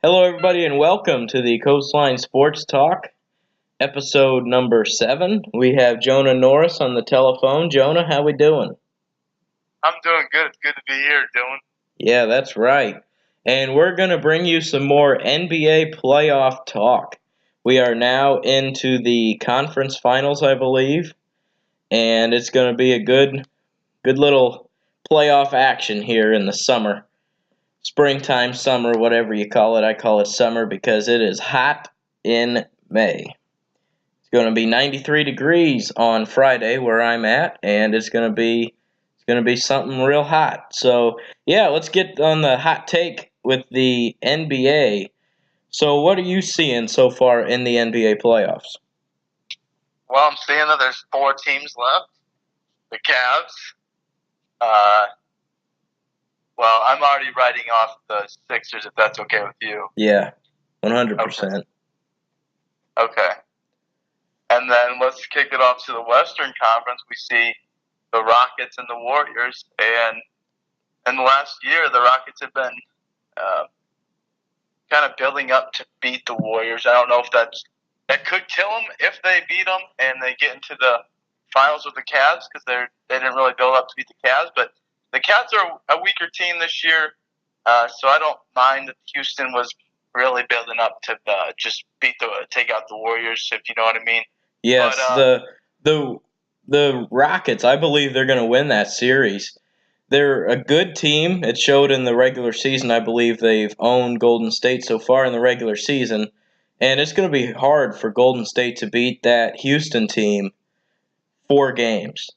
Hello, everybody, and welcome to the Coastline Sports Talk, episode number 7. We have Jonah Norris on the telephone. Jonah, how we doing? I'm doing good. It's good to be here, Dylan. Yeah, that's right. And we're going to bring you some more NBA playoff talk. We are now into the conference finals, I believe, and it's going to be a good little playoff action here in the summer. Springtime, summer, whatever you call it. I call it summer because it is hot in May. It's going to be 93 degrees on Friday where I'm at, and it's going to be something real hot. So, yeah, let's get on the hot take with the NBA. So, what are you seeing so far in the NBA playoffs? Well, I'm seeing that there's 4 teams left. The Cavs. Uh, well, I'm already writing off the Sixers if that's okay with you. Yeah, 100%. Okay. And then let's kick it off to the Western Conference. We see the Rockets and the Warriors. And in the last year, the Rockets have been kind of building up to beat the Warriors. I don't know if that could kill them if they beat them and they get into the finals with the Cavs because they didn't really build up to beat the Cavs. But the Cavs are a weaker team this year, so I don't mind that Houston was really building up to just take out the Warriors, if you know what I mean. Yes, the Rockets, I believe they're going to win that series. They're a good team. It showed in the regular season. I believe they've owned Golden State so far in the regular season. And it's going to be hard for Golden State to beat that Houston team 4 games.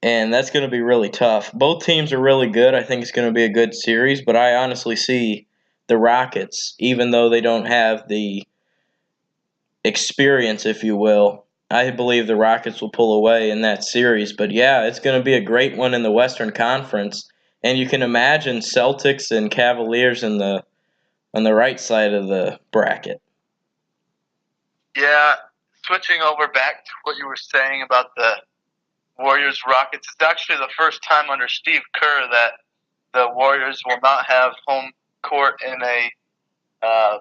And that's going to be really tough. Both teams are really good. I think it's going to be a good series. But I honestly see the Rockets, even though they don't have the experience, if you will, I believe the Rockets will pull away in that series. But yeah, it's going to be a great one in the Western Conference. And you can imagine Celtics and Cavaliers on the right side of the bracket. Yeah, switching over back to what you were saying about the Warriors Rockets, it's actually the first time under Steve Kerr that the Warriors will not have home court in a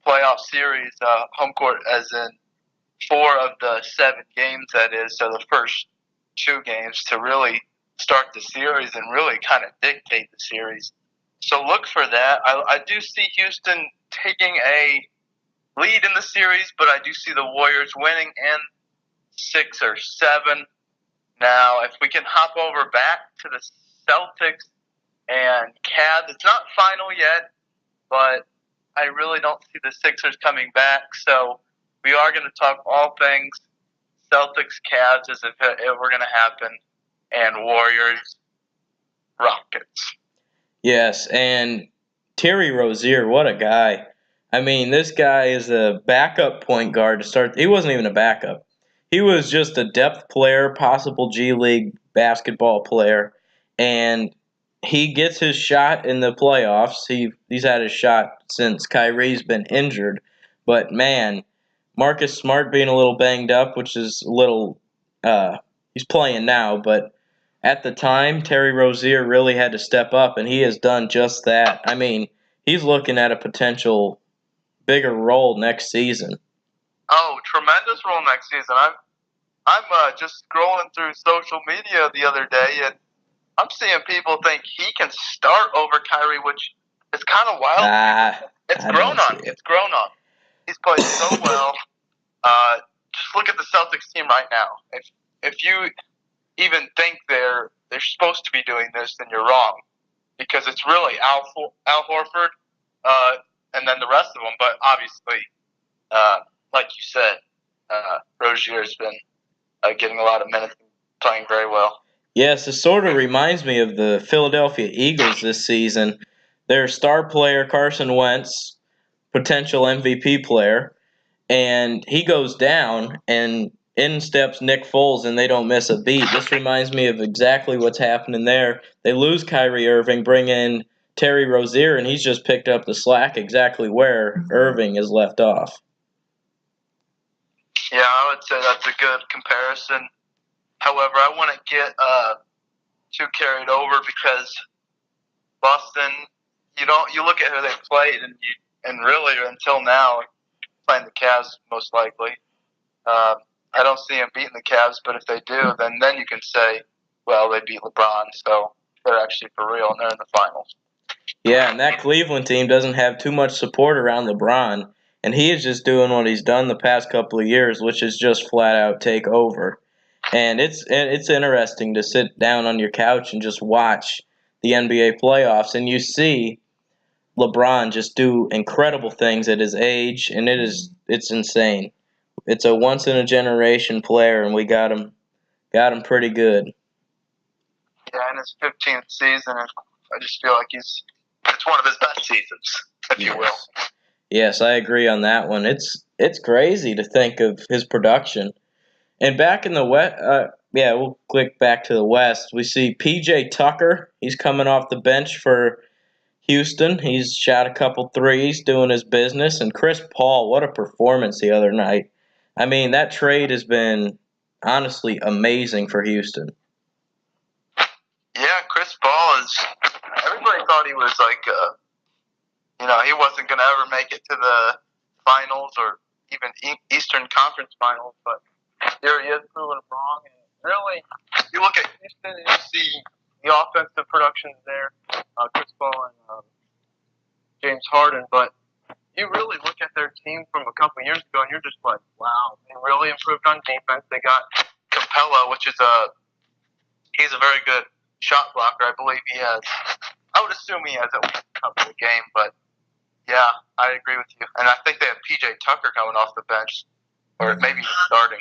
playoff series. Home court as in 4 of the 7 games, that is. So the first 2 games to really start the series and really kind of dictate the series. So look for that. I do see Houston taking a lead in the series, but I do see the Warriors winning in 6 or 7. Now, if we can hop over back to the Celtics and Cavs, it's not final yet, but I really don't see the Sixers coming back. So we are going to talk all things Celtics, Cavs as if it were going to happen, and Warriors, Rockets. Yes, and Terry Rozier, what a guy. I mean, this guy is a backup point guard to start. He wasn't even a backup. He was just a depth player, possible G League basketball player, and he gets his shot in the playoffs. He's had his shot since Kyrie's been injured, but man, Marcus Smart being a little banged up, which is a little he's playing now, but at the time, Terry Rozier really had to step up, and he has done just that. I mean, he's looking at a potential bigger role next season. Oh, tremendous role next season. I'm just scrolling through social media the other day, and I'm seeing people think he can start over Kyrie, which is kind of wild. It's grown on. It's grown on. He's played so well. Just look at the Celtics team right now. If you even think they're supposed to be doing this, then you're wrong, because it's really Al Horford, and then the rest of them. But obviously, like you said, Rozier's been getting a lot of minutes and playing very well. Yes, it sort of reminds me of the Philadelphia Eagles this season. Their star player, Carson Wentz, potential MVP player, and he goes down, and in steps Nick Foles, and they don't miss a beat. This reminds me of exactly what's happening there. They lose Kyrie Irving, bring in Terry Rozier, and he's just picked up the slack exactly where Irving is left off. Yeah, I would say that's a good comparison. However, I wouldn't get too carried over because Boston, you look at who they played, and and really until now, playing the Cavs most likely. I don't see them beating the Cavs, but if they do, then you can say, well, they beat LeBron, so they're actually for real, and they're in the finals. Yeah, and that Cleveland team doesn't have too much support around LeBron, and he is just doing what he's done the past couple of years, which is just flat out take over. And it's interesting to sit down on your couch and just watch the NBA playoffs, and you see LeBron just do incredible things at his age, and it's insane. It's a once in a generation player, and we got him pretty good. Yeah, in his 15th season, I just feel like it's one of his best seasons, if you will. Yes, I agree on that one. It's crazy to think of his production. And back in the West, yeah, we'll click back to the West. We see PJ Tucker. He's coming off the bench for Houston. He's shot a couple threes, doing his business. And Chris Paul, what a performance the other night. I mean, that trade has been honestly amazing for Houston. Yeah, Chris Paul is. Everybody thought he was like, he wasn't going to ever make it to the finals or even Eastern Conference Finals, but here he is proven wrong. And really, you look at Houston and you see the offensive productions there, Chris Paul and James Harden, but you really look at their team from a couple years ago and you're just like, wow, they really improved on defense. They got Capella, which is he's a very good shot blocker. I believe I would assume he has at least a couple of games, but yeah, I agree with you. And I think they have PJ Tucker coming off the bench, or maybe even starting.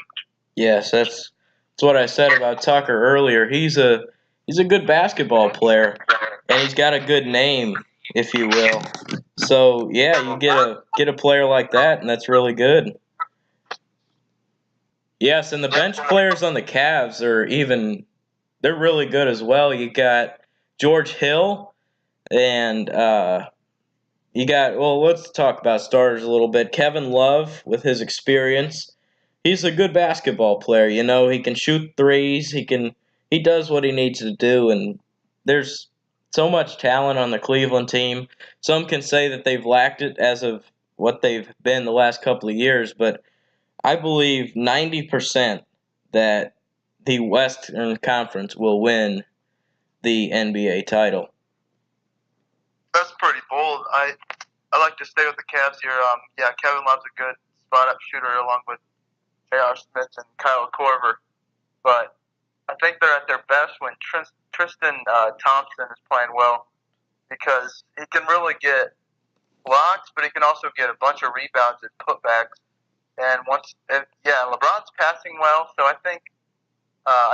Yes, that's what I said about Tucker earlier. He's a good basketball player, and he's got a good name, if you will. So yeah, you get a player like that, and that's really good. Yes, and the bench players on the Cavs they're really good as well. You got George Hill, and let's talk about starters a little bit. Kevin Love, with his experience, he's a good basketball player. You know, he can shoot threes. He does what he needs to do, and there's so much talent on the Cleveland team. Some can say that they've lacked it as of what they've been the last couple of years, but I believe 90% that the Western Conference will win the NBA title. That's pretty bold. I like to stay with the Cavs here. Kevin Love's a good spot-up shooter along with J.R. Smith and Kyle Korver. But I think they're at their best when Tristan Thompson is playing well because he can really get blocks, but he can also get a bunch of rebounds and putbacks. And LeBron's passing well, so I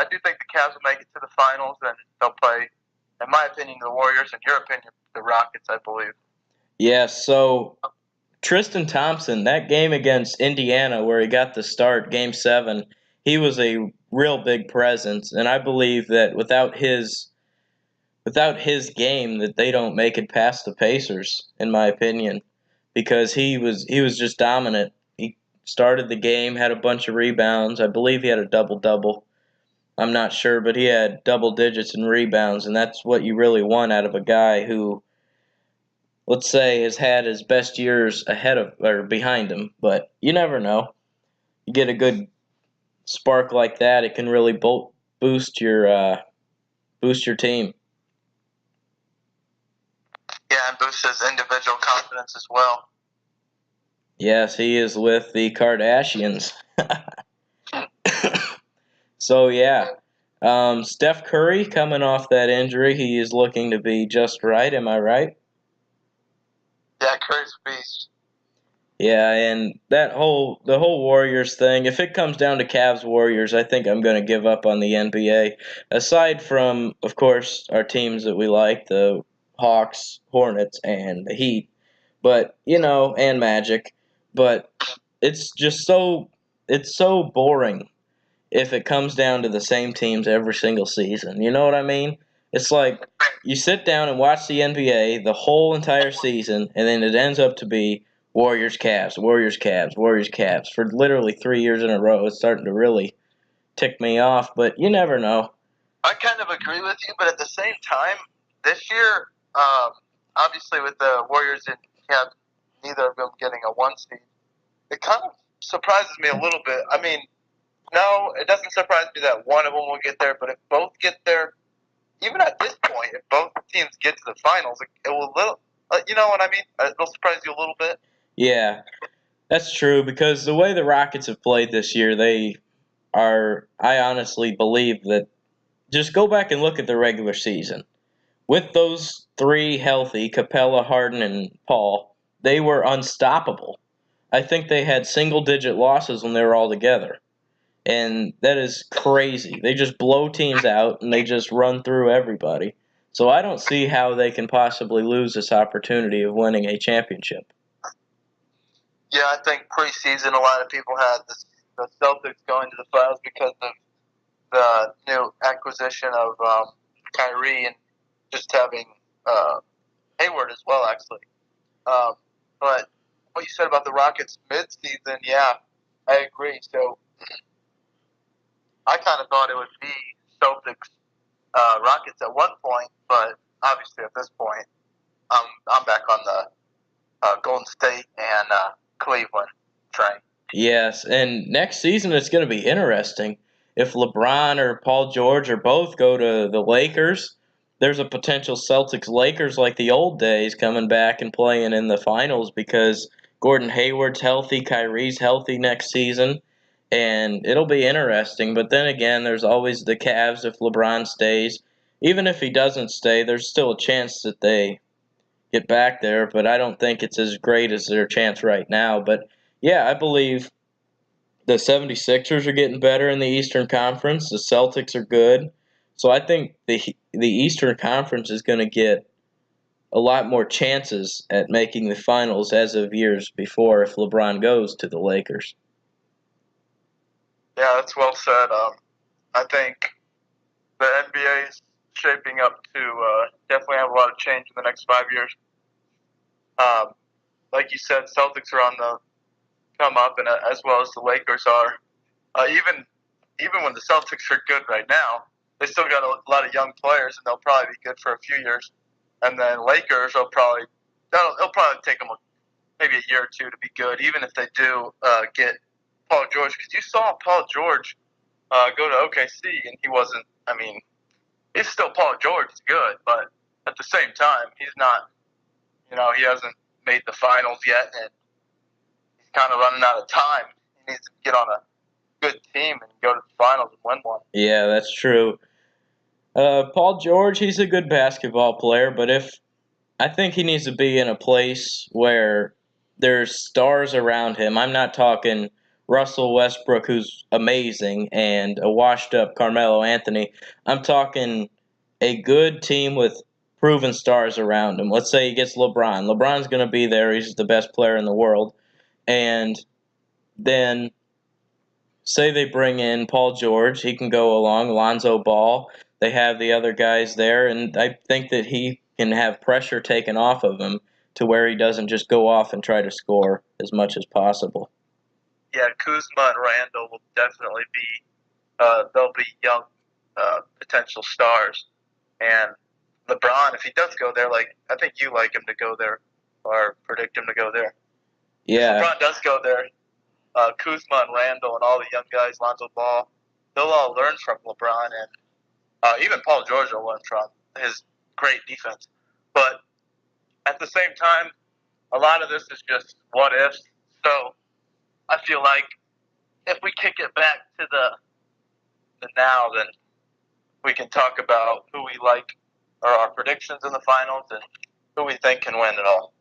do think the Cavs will make it to the finals, and they'll play, in my opinion, the Warriors, in your opinion, the Rockets, I believe. Yeah, so Tristan Thompson, that game against Indiana where he got the start, Game 7, he was a real big presence, and I believe that without his game that they don't make it past the Pacers, in my opinion, because he was just dominant. He started the game, had a bunch of rebounds. I believe he had a double-double. I'm not sure, but he had double digits in rebounds, and that's what you really want out of a guy who, let's say, has had his best years ahead of or behind him. But you never know. You get a good spark like that, it can really boost your team. Yeah, and boost his individual confidence as well. Yes, he is with the Kardashians. So yeah, Steph Curry coming off that injury, he is looking to be just right. Am I right? Yeah, Curry's a beast. Yeah, and the whole Warriors thing, if it comes down to Cavs Warriors, I think I'm going to give up on the NBA. Aside from, of course, our teams that we like, the Hawks, Hornets, and the Heat, but and Magic, but it's so boring if it comes down to the same teams every single season. You know what I mean? It's like you sit down and watch the NBA the whole entire season, and then it ends up to be Warriors, Cavs, Warriors, Cavs, Warriors, Cavs for literally 3 years in a row. It's starting to really tick me off, but you never know. I kind of agree with you, but at the same time, this year, obviously with the Warriors and Cavs neither of them getting a 1 seed. It kind of surprises me a little bit. I mean, no, it doesn't surprise me that one of them will get there, but if both get there, even at this point, if both teams get to the finals, it will you know what I mean? It'll surprise you a little bit. Yeah, that's true because the way the Rockets have played this year, I honestly believe that just go back and look at the regular season. With those three healthy, Capella, Harden, and Paul, they were unstoppable. I think they had single-digit losses when they were all together. And that is crazy. They just blow teams out, and they just run through everybody. So I don't see how they can possibly lose this opportunity of winning a championship. Yeah, I think preseason a lot of people had the Celtics going to the finals because of the new acquisition of Kyrie and just having Hayward as well, actually. But what you said about the Rockets mid-season, yeah, I agree. So I kind of thought it would be Celtics Rockets at one point, but obviously at this point, I'm back on the Golden State and Cleveland train. Yes, and next season it's going to be interesting. If LeBron or Paul George or both go to the Lakers, there's a potential Celtics Lakers like the old days coming back and playing in the finals because Gordon Hayward's healthy, Kyrie's healthy next season, and it'll be interesting. But then again, there's always the Cavs if LeBron stays. Even if he doesn't stay, there's still a chance that they get back there, but I don't think it's as great as their chance right now. But yeah, I believe the 76ers are getting better in the Eastern Conference. The Celtics are good. So I think the Eastern Conference is going to get a lot more chances at making the finals as of years before if LeBron goes to the Lakers. Yeah, that's well said. I think the NBA is shaping up to definitely have a lot of change in the next 5 years. Like you said, Celtics are on the come up, and as well as the Lakers are. Even when the Celtics are good right now, they still got a lot of young players, and they'll probably be good for a few years. And then Lakers will probably it'll probably take them maybe a year or two to be good, even if they do get Paul George. Because you saw Paul George go to OKC, and he wasn't. I mean, he's still Paul George. He's good, but at the same time, he's not. He hasn't made the finals yet, and he's kind of running out of time. He needs to get on a good team and go to the finals and win one. Yeah, that's true. Paul George, he's a good basketball player, but I think he needs to be in a place where there's stars around him. I'm not talking Russell Westbrook, who's amazing, and a washed-up Carmelo Anthony. I'm talking a good team with proven stars around him. Let's say he gets LeBron. LeBron's going to be there. He's the best player in the world. And then say they bring in Paul George. He can go along. Lonzo Ball. They have the other guys there, and I think that he can have pressure taken off of him to where he doesn't just go off and try to score as much as possible. Yeah, Kuzma and Randall will definitely be they'll be young potential stars. And LeBron, if he does go there, I think you like him to go there or predict him to go there. Yeah. If LeBron does go there, Kuzma and Randall and all the young guys, Lonzo Ball, they'll all learn from LeBron, and even Paul George will learn from his great defense. But at the same time, a lot of this is just what ifs. So I feel like if we kick it back to the now, then we can talk about who we like or our predictions in the finals and who we think can win it all.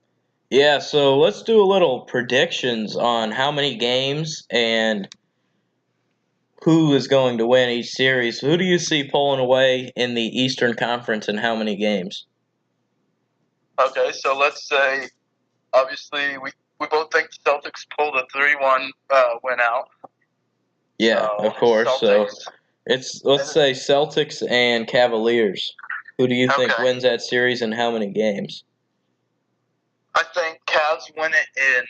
Yeah, so let's do a little predictions on how many games and who is going to win each series. Who do you see pulling away in the Eastern Conference and how many games? Okay, so let's say, obviously, we both think the Celtics pulled a 3-1 win out. Yeah, So, of course. Celtics. So let's say Celtics and Cavaliers. Who do you think wins that series and how many games? I think Cavs win it in.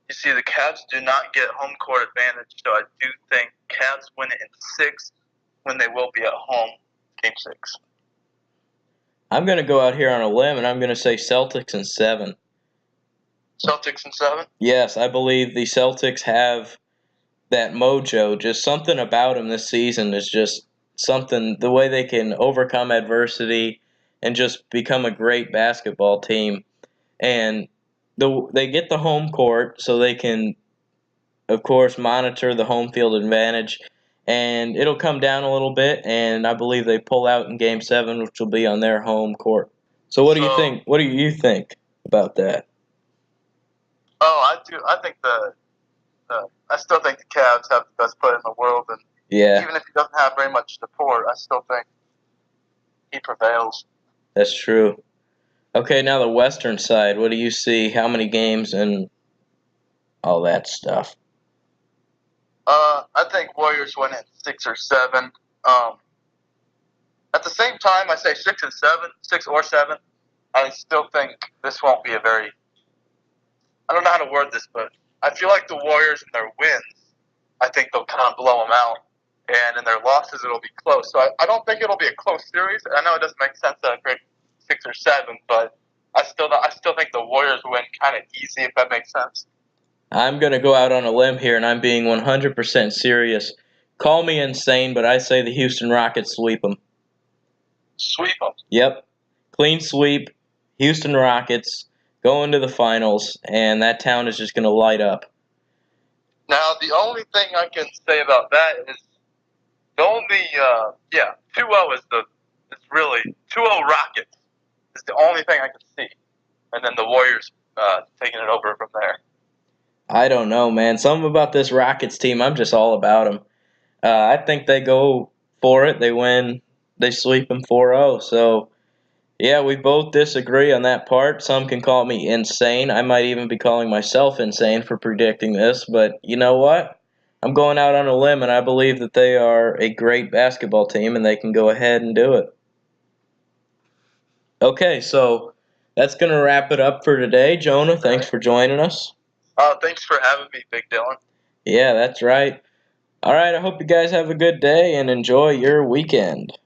You see, the Cavs do not get home court advantage, so I do think Cavs win it in 6 when they will be at home, game 6. I'm going to go out here on a limb, and I'm going to say Celtics in 7. Celtics in 7? Yes, I believe the Celtics have that mojo. Just something about them this season is just something. The way they can overcome adversity and just become a great basketball team. And they get the home court so they can, of course, monitor the home field advantage. And it'll come down a little bit, and I believe they pull out in Game 7, which will be on their home court. So what do you think? What do you think about that? Oh, I do. I think I still think the Cavs have the best player in the world, and even if he doesn't have very much support, I still think he prevails. That's true. Okay, now the Western side. What do you see? How many games and all that stuff? I think Warriors win it 6 or 7. At the same time, I say 6 and 7, 6 or 7. I still think this won't be a very. I don't know how to word this, but I feel like the Warriors in their wins, I think they'll kind of blow them out, and in their losses it'll be close. So I don't think it'll be a close series. I know it doesn't make sense to grade 6 or 7, but I still think the Warriors win kind of easy, if that makes sense. I'm going to go out on a limb here, and I'm being 100% serious. Call me insane, but I say the Houston Rockets sweep them. Sweep them? Yep. Clean sweep. Houston Rockets go into the finals, and that town is just going to light up. Now, the only thing I can say about that is the only, 2-0 is really 2-0 Rockets is the only thing I can see. And then the Warriors taking it over from there. I don't know, man. Something about this Rockets team, I'm just all about them. I think they go for it. They win. They sweep them 4-0. So, yeah, we both disagree on that part. Some can call me insane. I might even be calling myself insane for predicting this. But you know what? I'm going out on a limb, and I believe that they are a great basketball team, and they can go ahead and do it. Okay, so that's going to wrap it up for today. Jonah, thanks for joining us. Thanks for having me, Big Dylan. Yeah, that's right. All right, I hope you guys have a good day and enjoy your weekend.